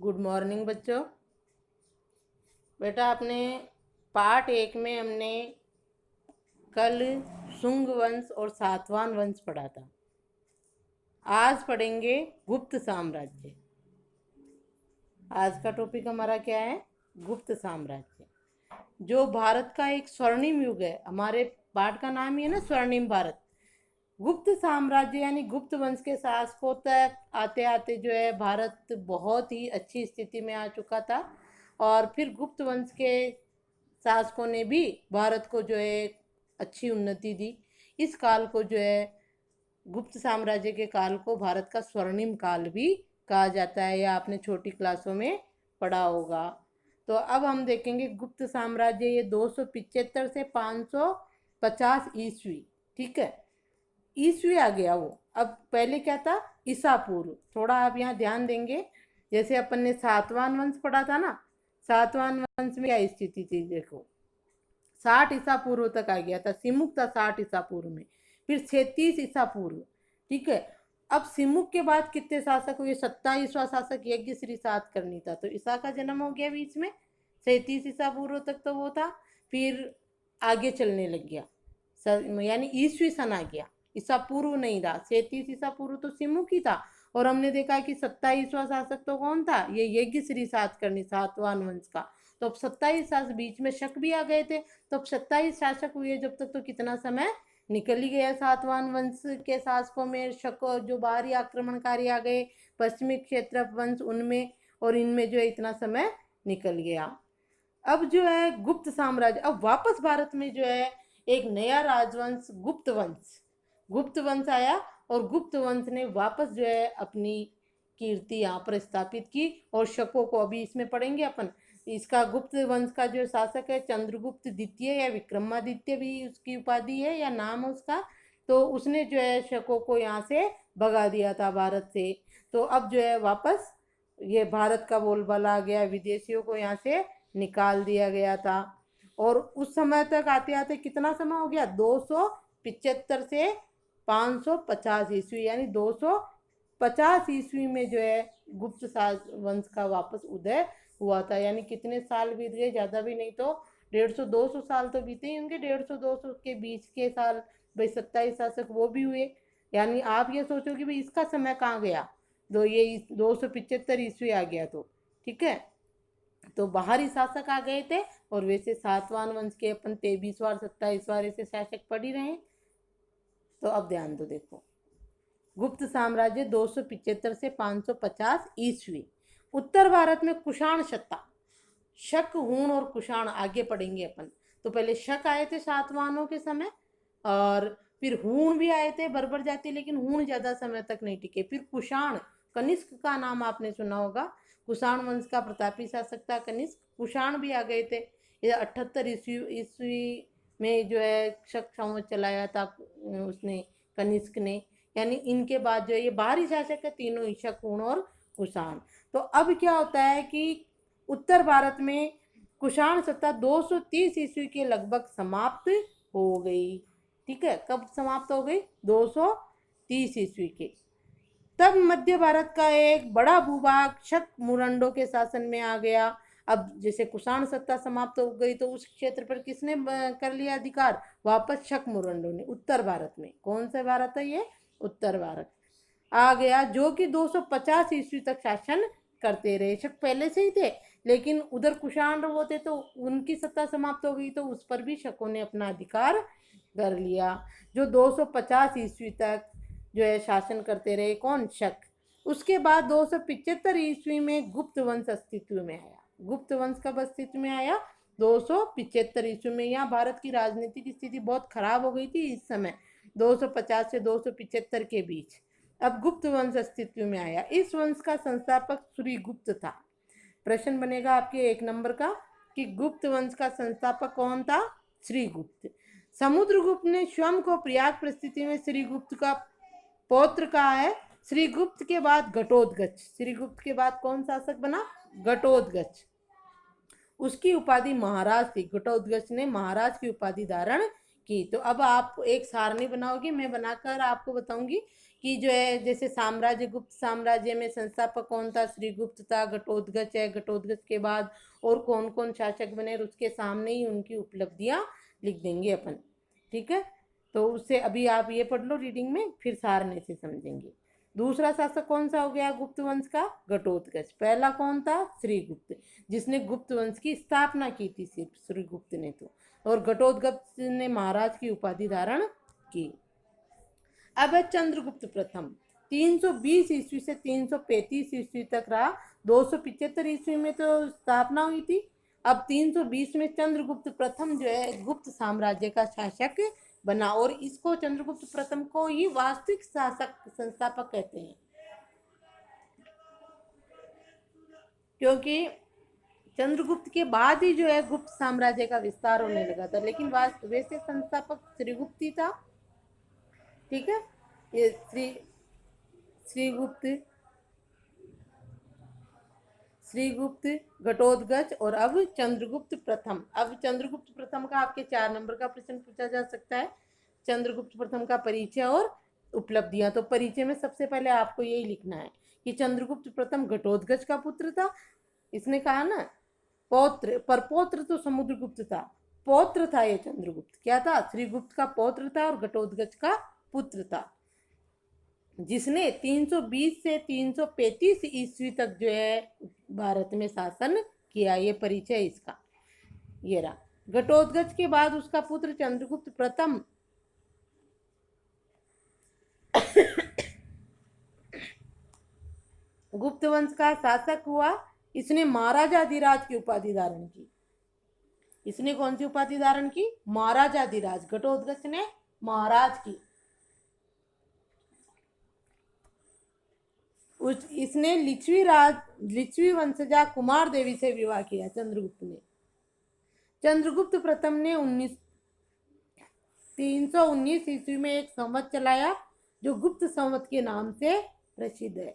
Good morning बच्चों। बेटा आपने पार्ट 1 में हमने कल शुंग वंश और सातवाहन वंश पढ़ा था। आज पढ़ेंगे गुप्त साम्राज्य। आज का टॉपिक हमारा क्या है? गुप्त साम्राज्य, जो भारत का एक स्वर्णिम युग है। हमारे पाठ का नाम ही है ना, स्वर्णिम भारत। गुप्त साम्राज्य यानी गुप्त वंश के शासकों तक आते आते जो है भारत बहुत ही अच्छी स्थिति में आ चुका था, और फिर गुप्त वंश के शासकों ने भी भारत को जो है अच्छी उन्नति दी। इस काल को जो है, गुप्त साम्राज्य के काल को भारत का स्वर्णिम काल भी कहा जाता है, या आपने छोटी क्लासों में पढ़ा होगा। तो अब हम देखेंगे गुप्त साम्राज्य, ये 275 से 550 ईस्वी। ठीक है, ईस्वी आ गया वो। अब पहले क्या था? ईसा पूर्व। थोड़ा आप यहाँ ध्यान देंगे, जैसे अपन ने सातवाहन वंश पढ़ा था ना, सातवाहन वंश में क्या स्थिति थी देखो। 60 ईसा पूर्व तक आ गया था, सिमुक था 60 ईसा पूर्व में, फिर 36 ईसा पूर्व। ठीक है, अब सिमुक के बाद कितने शासक हुए? 27वां शासक यज्ञश्री सातकर्णी था, तो ईसा का जन्म हो गया बीच में। 37 ईसा पूर्व तक तो वो था, फिर आगे चलने लग गया, यानी ईस्वी सन आ गया, ईसा पूर्व नहीं रहा। 37 ईसा पूर्व तो सिमुक ही था, और हमने देखा कि 27वां शासक तो कौन था? ये यज्ञश्री सातकर्णी, सातवाहन वंश का। तो अब 27 शासक, बीच में शक भी आ गए थे, तो अब 27 शासक हुए जब तक, तो कितना समय निकल ही गया सातवाहन वंश के शासकों में। शक जो बाहरी आक्रमणकारी आ गए, पश्चिमी क्षेत्र वंश उनमें, और इनमें जो है इतना समय निकल गया। अब जो है गुप्त साम्राज्य, अब वापस भारत में जो है एक नया राजवंश गुप्त वंश आया, और गुप्त वंश ने वापस जो है अपनी कीर्ति यहाँ पर स्थापित की। और शकों को अभी इसमें पढ़ेंगे अपन। इसका गुप्त वंश का जो शासक है चंद्रगुप्त द्वितीय, या विक्रमादित्य भी उसकी उपाधि है या नाम है उसका। तो उसने जो है शकों को यहाँ से भगा दिया था भारत से। तो अब जो है वापस ये भारत का बोलबाला आ गया, विदेशियों को यहाँ से निकाल दिया गया था। और उस समय तक आते आते कितना समय हो गया? 275 से 550 ईस्वी, यानी 250 ईस्वी में जो है गुप्त वंश का वापस उदय हुआ था। यानी कितने साल बीत गए? ज़्यादा भी नहीं तो 150-200 साल तो बीते ही होंगे। 150-200 के बीच के साल भाई 27 शासक वो भी हुए। यानी आप ये सोचो कि भाई इसका समय कहाँ गया, ये 275 ईस्वी आ गया तो। ठीक है, तो बाहरी शासक आ गए थे, और वैसे सातवाहन वंश के अपन 23वां 27वां ऐसे शासक पढ़ ही रहे। तो अब ध्यान दो, देखो गुप्त साम्राज्य 275 से 550 ईस्वी। उत्तर भारत में कुषाण सत्ता, शक, हूण और कुषाण आगे पढ़ेंगे अपन। तो पहले शक आए थे सातवाहनों के समय, और फिर हूण भी आए थे बर्बर जाति, लेकिन हूण ज्यादा समय तक नहीं टिके। फिर कुषाण, कनिष्क का नाम आपने सुना होगा, कुषाण वंश का प्रतापी शासक था कनिष्क। कुषाण भी आ गए थे। ये 78 ईस्वी में जो है शक संवत चलाया था उसने, कनिष्क ने। यानी इनके बाद जो ये बाहरी शासक है तीनों ही, शक, हूण और कुषाण। तो अब क्या होता है कि उत्तर भारत में कुषाण सत्ता 230 ईस्वी के लगभग समाप्त हो गई। ठीक है, कब समाप्त हो गई? 230 ईस्वी के। तब मध्य भारत का एक बड़ा भूभाग शक मुरंडों के शासन में आ गया। अब जैसे कुषाण सत्ता समाप्त हो गई, तो उस क्षेत्र पर किसने कर लिया अधिकार? वापस शक मुरंडों ने। उत्तर भारत में, कौन सा भारत है ये? उत्तर भारत आ गया, जो कि 250 ईस्वी तक शासन करते रहे। शक पहले से ही थे, लेकिन उधर कुषाण वो थे तो उनकी सत्ता समाप्त हो गई, तो उस पर भी शकों ने अपना अधिकार कर लिया, जो 250 ईस्वी तक जो है शासन करते रहे। कौन? शक। उसके बाद 275 ईस्वी में गुप्त वंश अस्तित्व में आया। गुप्त वंश कब अस्तित्व में आया? 275 ईस्वी में। यहाँ भारत की राजनीतिक स्थिति बहुत खराब हो गई थी इस समय, 250 से 275 के बीच। अब गुप्त वंश अस्तित्व में आया। इस वंश का संस्थापक श्रीगुप्त था। प्रश्न बनेगा आपके 1 नंबर का कि गुप्त वंश का संस्थापक कौन था? श्रीगुप्त। समुद्रगुप्त ने स्वयं को प्रयाग परिस्थिति में श्रीगुप्त का पौत्र कहा है। श्रीगुप्त के बाद घटोत्कच, श्रीगुप्त के बाद कौन शासक बना? घटोत्कच। उसकी उपाधि महाराज थी। घटोत्कच ने महाराज की उपाधि धारण की। तो अब आप एक सारणी बनाओगे, मैं बनाकर आपको बताऊंगी कि जो है जैसे साम्राज्य, गुप्त साम्राज्य में संस्थापक कौन था, श्रीगुप्त था, घटोत्कच है, घटोत्कच के बाद और कौन कौन शासक बने, और उसके सामने ही उनकी उपलब्धियां लिख देंगे अपन। ठीक है, तो उससे अभी आप ये पढ़ लो रीडिंग में, फिर सारने से समझेंगे। दूसरा शासक कौन सा हो गया गुप्त वंश का, घटोत्कच। पहला कौन था, श्रीगुप्त, जिसने गुप्त वंश की स्थापना की थी, सिर्फ श्रीगुप्त ने तो, और घटोत्कच ने महाराज की उपाधि धारण की। अब है चंद्रगुप्त प्रथम, 320 ईस्वी से 335 ईस्वी तक रहा। 275 ईस्वी में तो स्थापना हुई थी। अब 320 में चंद्रगुप्त प्रथम जो है गुप्त साम्राज्य का शासक बना, और इसको चंद्रगुप्त प्रथम को ही वास्तविक शासक संस्थापक कहते हैं, क्योंकि चंद्रगुप्त के बाद ही जो है गुप्त साम्राज्य का विस्तार होने लगा था, लेकिन वैसे संस्थापक श्रीगुप्त ही था। ठीक है, ये श्रीगुप्त, श्रीगुप्त, घटोत्कच और अब चंद्रगुप्त प्रथम। अब चंद्रगुप्त प्रथम का आपके 4 नंबर का प्रश्न पूछा जा सकता है। चंद्रगुप्त प्रथम का परिचय और उपलब्धियां। तो परिचय में सबसे पहले आपको यही लिखना है कि चंद्रगुप्त प्रथम घटोत्कच का पुत्र था। इसने कहा ना पौत्र, पर पौत्र तो समुद्रगुप्त था, पौत्र था ये चंद्रगुप्त। क्या था, श्रीगुप्त का पौत्र था और घटोत्कच का पुत्र था, जिसने 320 से 335 ईस्वी तक जो है भारत में शासन किया। ये परिचय इसका ये रहा। घटोत्कच के बाद उसका पुत्र चंद्रगुप्त प्रथम गुप्त वंश का शासक हुआ। इसने महाराजाधिराज की उपाधि धारण की। इसने कौन सी उपाधि धारण की, महाराजाधिराज। घटोत्कच ने महाराज की। इसने लिच्छवी वंशजा कुमार देवी से विवाह किया चंद्रगुप्त ने। चंद्रगुप्त प्रथम ने 319 ईस्वी में एक संवत चलाया, जो गुप्त संवत के नाम से प्रसिद्ध है।